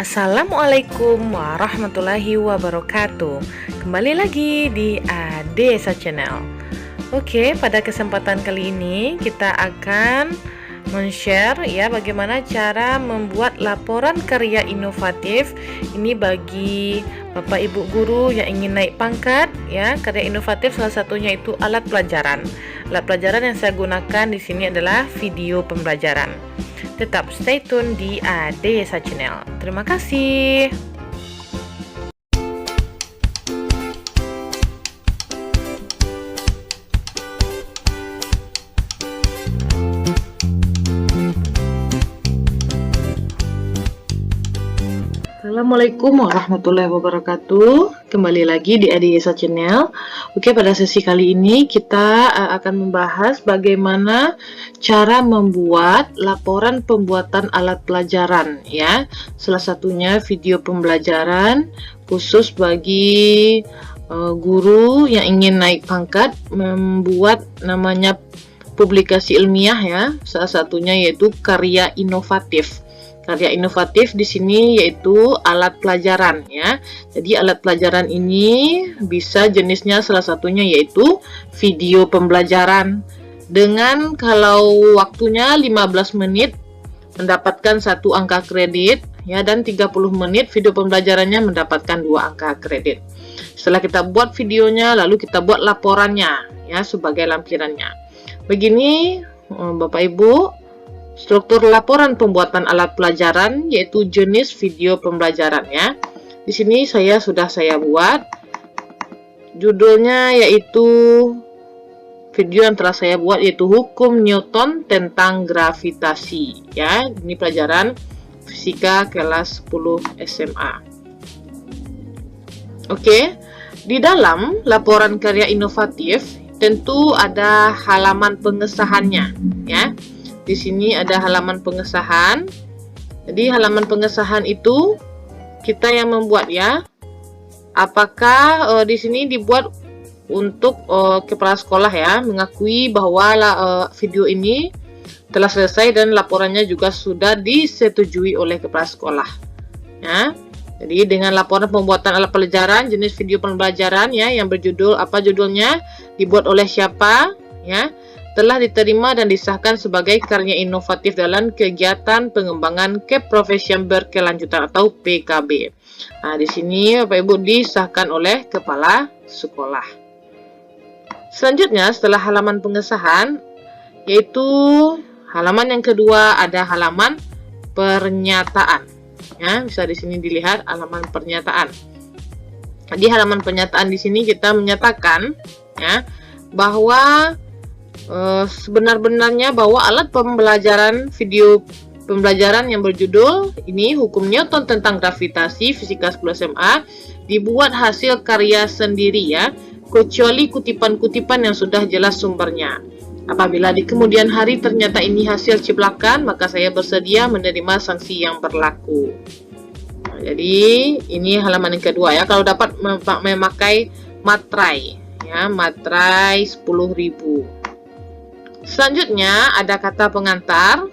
Assalamualaikum warahmatullahi wabarakatuh. Kembali lagi di Adesa Channel. Oke, pada kesempatan kali ini kita akan men-share ya bagaimana cara membuat laporan karya inovatif. Ini bagi Bapak Ibu guru yang ingin naik pangkat ya. Karya inovatif salah satunya itu alat pelajaran. Alat pelajaran yang saya gunakan di sini adalah video pembelajaran. Tetap stay tune di Adesa Channel. Terima kasih. Assalamualaikum warahmatullahi wabarakatuh. Kembali lagi di Adesa Channel. Oke, pada sesi kali ini kita akan membahas bagaimana cara membuat laporan pembuatan alat pelajaran ya. Salah satunya video pembelajaran khusus bagi guru yang ingin naik pangkat, membuat namanya publikasi ilmiah ya. Salah satunya yaitu karya inovatif. Karya inovatif di sini yaitu alat pelajaran ya. Jadi alat pelajaran ini bisa jenisnya salah satunya yaitu video pembelajaran. Dengan kalau waktunya 15 menit mendapatkan 1 angka kredit ya, dan 30 menit video pembelajarannya mendapatkan 2 angka kredit. Setelah kita buat videonya, lalu kita buat laporannya ya sebagai lampirannya. Begini Bapak Ibu, struktur laporan pembuatan alat pelajaran yaitu jenis video pembelajaran ya. Di sini sudah saya buat. Judulnya yaitu video yang telah saya buat yaitu Hukum Newton tentang Gravitasi ya. Ini pelajaran fisika kelas 10 SMA. Oke, di dalam laporan karya inovatif tentu ada halaman pengesahannya ya. Di sini ada halaman pengesahan. Jadi halaman pengesahan itu kita yang membuat ya. Apakah di sini dibuat untuk kepala sekolah ya, mengakui bahwa video ini telah selesai dan laporannya juga sudah disetujui oleh kepala sekolah. Ya. Jadi dengan laporan pembuatan alat pelajaran jenis video pembelajaran ya yang berjudul apa judulnya, dibuat oleh siapa ya, telah diterima dan disahkan sebagai karya inovatif dalam kegiatan pengembangan keprofesian berkelanjutan atau PKB. Nah, di sini Bapak Ibu disahkan oleh kepala sekolah. Selanjutnya setelah halaman pengesahan yaitu halaman yang kedua ada halaman pernyataan. Ya, bisa di sini dilihat halaman pernyataan. Di halaman pernyataan di sini kita menyatakan ya bahwa sebenar-benarnya bahwa alat pembelajaran video pembelajaran yang berjudul ini Hukum Newton tentang Gravitasi Fisika 10 SMA dibuat hasil karya sendiri ya, kecuali kutipan-kutipan yang sudah jelas sumbernya. Apabila di kemudian hari ternyata ini hasil ciplakan, maka saya bersedia menerima sanksi yang berlaku. Nah, jadi ini halaman yang kedua ya, kalau dapat memakai materai ya, materai 10.000. Selanjutnya ada kata pengantar.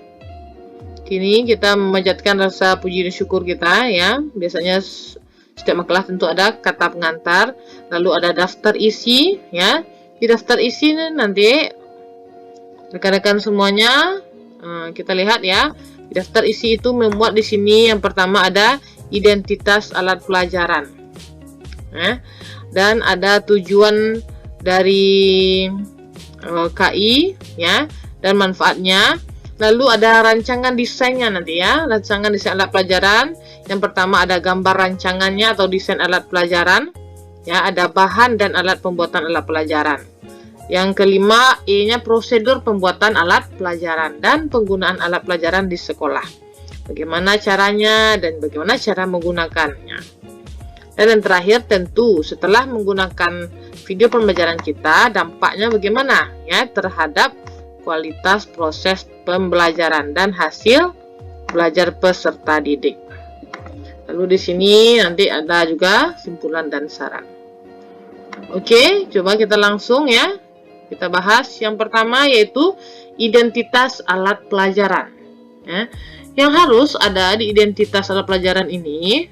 Kini kita memanjatkan rasa puji dan syukur kita ya. Biasanya setiap makalah tentu ada kata pengantar. Lalu ada daftar isi ya. Di daftar isi nanti rekan-rekan semuanya kita lihat ya. Di daftar isi itu memuat di sini yang pertama ada identitas alat pelajaran. Dan ada tujuan dari KI ya dan manfaatnya. Lalu ada rancangan desainnya nanti ya, rancangan desain alat pelajaran. Yang pertama ada gambar rancangannya atau desain alat pelajaran ya, ada bahan dan alat pembuatan alat pelajaran. Yang kelima E-nya prosedur pembuatan alat pelajaran dan penggunaan alat pelajaran di sekolah. Bagaimana caranya dan bagaimana cara menggunakannya. Dan yang terakhir tentu setelah menggunakan video pembelajaran kita, dampaknya bagaimana ya terhadap kualitas proses pembelajaran dan hasil belajar peserta didik. Lalu di sini nanti ada juga simpulan dan saran. Oke, coba kita langsung ya. Kita bahas yang pertama yaitu identitas alat pelajaran. Ya. Yang harus ada di identitas alat pelajaran ini,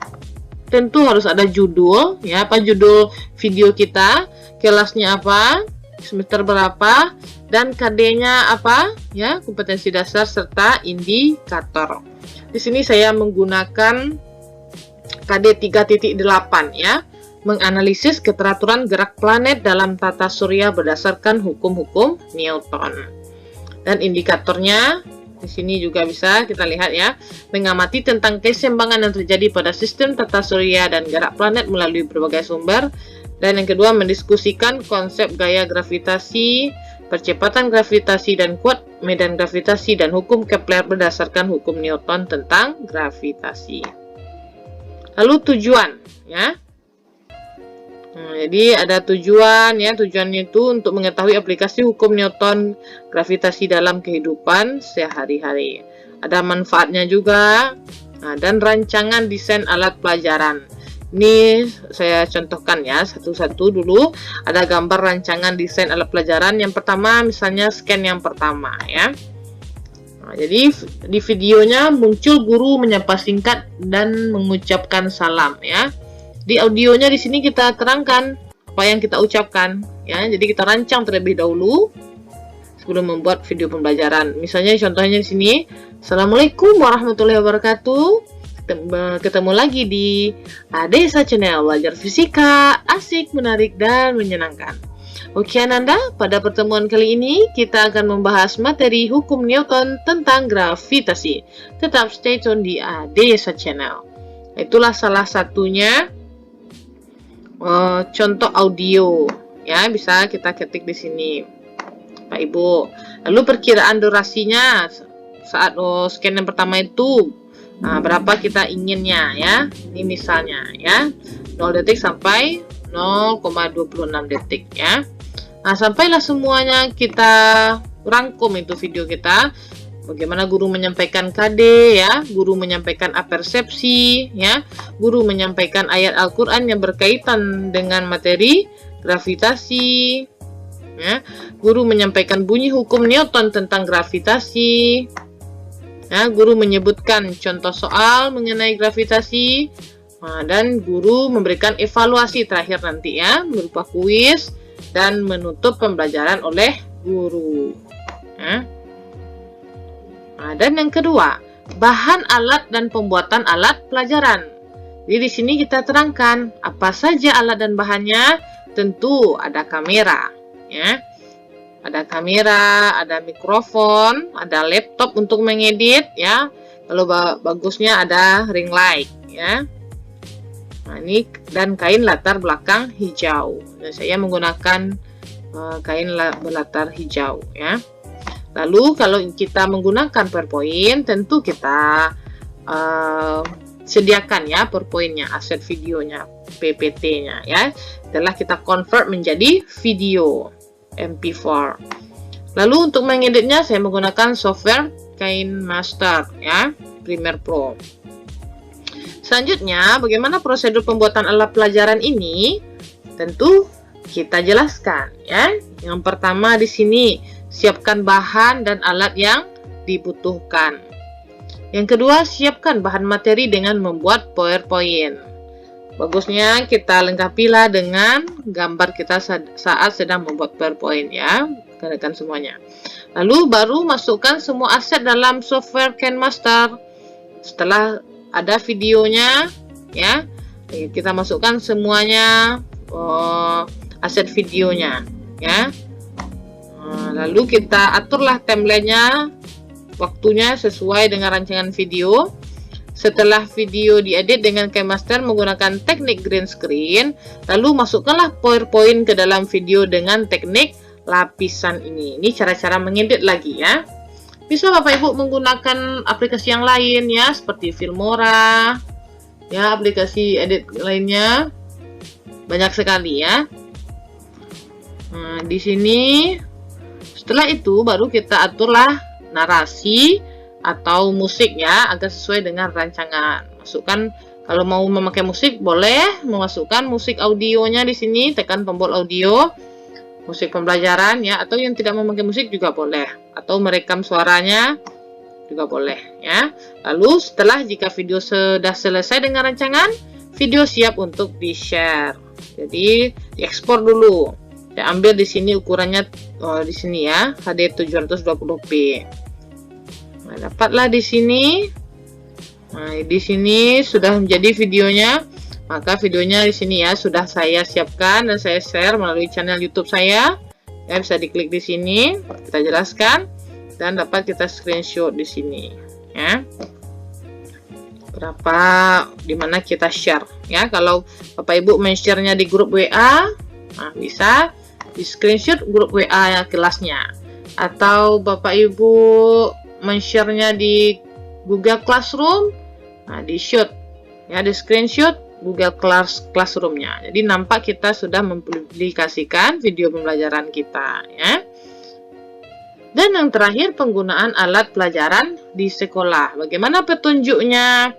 tentu harus ada judul, ya, apa judul video kita, kelasnya apa, semester berapa, dan KD-nya apa, ya, kompetensi dasar serta indikator. Di sini saya menggunakan KD 3.8 ya, menganalisis keteraturan gerak planet dalam tata surya berdasarkan hukum-hukum Newton. Dan indikatornya di sini juga bisa kita lihat ya, mengamati tentang keseimbangan yang terjadi pada sistem tata surya dan gerak planet melalui berbagai sumber. Dan yang kedua, mendiskusikan konsep gaya gravitasi, percepatan gravitasi dan kuat medan gravitasi dan hukum Kepler berdasarkan hukum Newton tentang gravitasi. Lalu tujuan, ya. Jadi ada tujuan, ya. Tujuannya itu untuk mengetahui aplikasi hukum Newton gravitasi dalam kehidupan sehari-hari. Ada manfaatnya juga, dan rancangan desain alat pelajaran. Ini saya contohkan ya, satu-satu dulu. Ada gambar rancangan desain alat pelajaran. Yang pertama, misalnya scan yang pertama ya. Jadi di videonya muncul guru menyapa singkat dan mengucapkan salam ya. Di audionya di sini kita terangkan apa yang kita ucapkan ya. Jadi kita rancang terlebih dahulu sebelum membuat video pembelajaran. Misalnya contohnya di sini, Assalamualaikum warahmatullahi wabarakatuh. Ketemu lagi di Desa Channel, belajar fisika asik, menarik, dan menyenangkan. Oke Ananda, pada pertemuan kali ini kita akan membahas materi hukum Newton tentang gravitasi. Tetap stay tune di Desa Channel. Itulah salah satunya contoh audio ya, bisa kita ketik di sini Pak Ibu. Lalu perkiraan durasinya saat scan yang pertama itu berapa kita inginnya ya. Ini misalnya ya 0 detik sampai 0,26 detik ya. Nah, sampailah semuanya kita rangkum itu video kita. Bagaimana guru menyampaikan KD ya, guru menyampaikan apersepsi ya, guru menyampaikan ayat Al-Qur'an yang berkaitan dengan materi gravitasi ya, guru menyampaikan bunyi hukum Newton tentang gravitasi. Ya, guru menyebutkan contoh soal mengenai gravitasi, dan guru memberikan evaluasi terakhir nanti ya, berupa kuis dan menutup pembelajaran oleh guru. Ya. Dan yang kedua, bahan alat dan pembuatan alat pelajaran. Jadi di sini kita terangkan apa saja alat dan bahannya. Tentu ada kamera, ya. Ada kamera, ada mikrofon, ada laptop untuk mengedit ya. Kalau bagusnya ada ring light ya. Nah, ini dan kain latar belakang hijau. Dan saya menggunakan kain berlatar hijau ya. Lalu kalau kita menggunakan PowerPoint, tentu kita sediakan ya PowerPoint-nya, aset videonya, PPT-nya ya. Setelah kita convert menjadi video MP4. Lalu untuk mengeditnya saya menggunakan software KineMaster ya, Premiere Pro. Selanjutnya, bagaimana prosedur pembuatan alat pelajaran ini? Tentu kita jelaskan ya. Yang pertama di sini, siapkan bahan dan alat yang dibutuhkan. Yang kedua, siapkan bahan materi dengan membuat PowerPoint. Bagusnya kita lengkapilah dengan gambar kita saat sedang membuat PowerPoint ya, gunakan semuanya. Lalu baru masukkan semua aset dalam software KineMaster. Setelah ada videonya ya, kita masukkan semuanya aset videonya ya. Lalu kita aturlah timelinenya, waktunya sesuai dengan rancangan video. Setelah video diedit dengan KineMaster menggunakan teknik green screen, lalu masukkanlah PowerPoint ke dalam video dengan teknik lapisan ini. Ini cara-cara mengedit lagi ya. Bisa Bapak Ibu menggunakan aplikasi yang lain ya, seperti Filmora, ya, aplikasi edit lainnya banyak sekali ya. Nah, di sini setelah itu baru kita aturlah narasi atau musik ya, agar sesuai dengan rancangan. Masukkan, kalau mau memakai musik boleh memasukkan musik audionya di sini, tekan tombol audio, musik pembelajaran ya, atau yang tidak memakai musik juga boleh, atau merekam suaranya juga boleh ya. Lalu setelah jika video sudah selesai dengan rancangan, video siap untuk di-share. Jadi diekspor dulu. Saya ambil di sini ukurannya di sini ya, HD 720p. Nah, dapatlah di sini. Nah, di sini sudah menjadi videonya. Maka videonya di sini ya sudah saya siapkan dan saya share melalui channel YouTube saya. Ya, bisa diklik di sini, kita jelaskan dan dapat kita screenshot di sini ya. Berapa dimana kita share ya. Kalau Bapak Ibu men-share-nya di grup WA, nah bisa di screenshot grup WA ya kelasnya. Atau Bapak Ibu men-share-nya di Google Classroom, nah di shot ya, di screenshot Google Classroom-nya. Jadi nampak kita sudah mempublikasikan video pembelajaran kita ya. Dan yang terakhir, penggunaan alat pelajaran di sekolah. Bagaimana petunjuknya?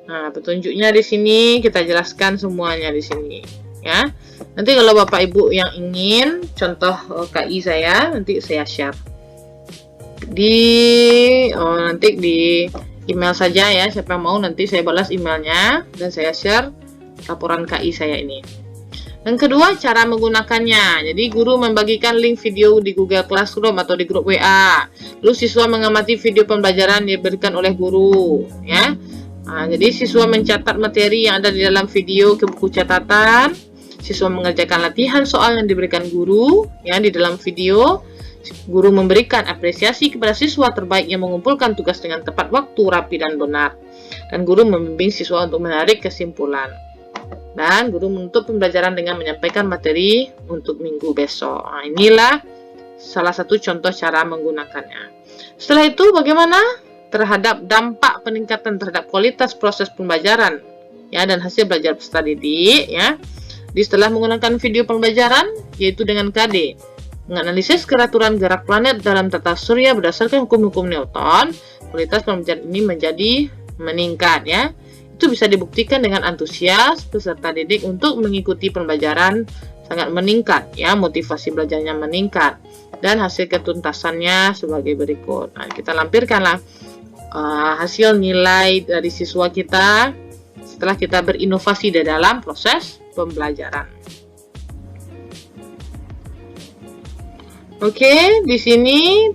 Nah, petunjuknya di sini kita jelaskan semuanya di sini ya. Nanti kalau Bapak Ibu yang ingin contoh KI saya, nanti saya share nanti di email saja ya. Siapa yang mau nanti saya balas emailnya dan saya share laporan KI saya ini. Yang kedua, cara menggunakannya. Jadi guru membagikan link video di Google Classroom atau di grup WA. Lalu siswa mengamati video pembelajaran yang diberikan oleh guru ya. Nah, jadi siswa mencatat materi yang ada di dalam video ke buku catatan. Siswa mengerjakan latihan soal yang diberikan guru ya di dalam video. Guru memberikan apresiasi kepada siswa terbaik yang mengumpulkan tugas dengan tepat waktu, rapi dan benar. Dan guru membimbing siswa untuk menarik kesimpulan. Dan guru menutup pembelajaran dengan menyampaikan materi untuk minggu besok. Nah, inilah salah satu contoh cara menggunakannya. Setelah itu bagaimana terhadap dampak peningkatan terhadap kualitas proses pembelajaran ya dan hasil belajar peserta didik ya. Setelah menggunakan video pembelajaran yaitu dengan KD, menganalisis keraturan gerak planet dalam tata surya berdasarkan hukum-hukum Newton, kualitas pembelajaran ini menjadi meningkat ya. Itu bisa dibuktikan dengan antusias peserta didik untuk mengikuti pembelajaran sangat meningkat ya, motivasi belajarnya meningkat dan hasil ketuntasannya sebagai berikut. Nah, kita lampirkanlah hasil nilai dari siswa kita setelah kita berinovasi di dalam proses pembelajaran. Oke, di sini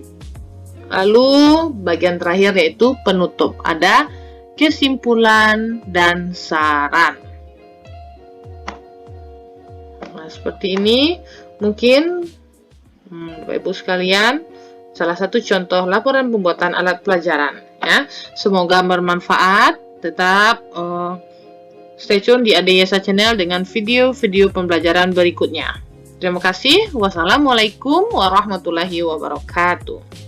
lalu bagian terakhir yaitu penutup. Ada kesimpulan dan saran. Nah, seperti ini mungkin Bapak Ibu sekalian salah satu contoh laporan pembuatan alat pelajaran ya. Semoga bermanfaat. Tetap stay tune di Adeyesa Channel dengan video-video pembelajaran berikutnya. Terima kasih. Wassalamualaikum warahmatullahi wabarakatuh.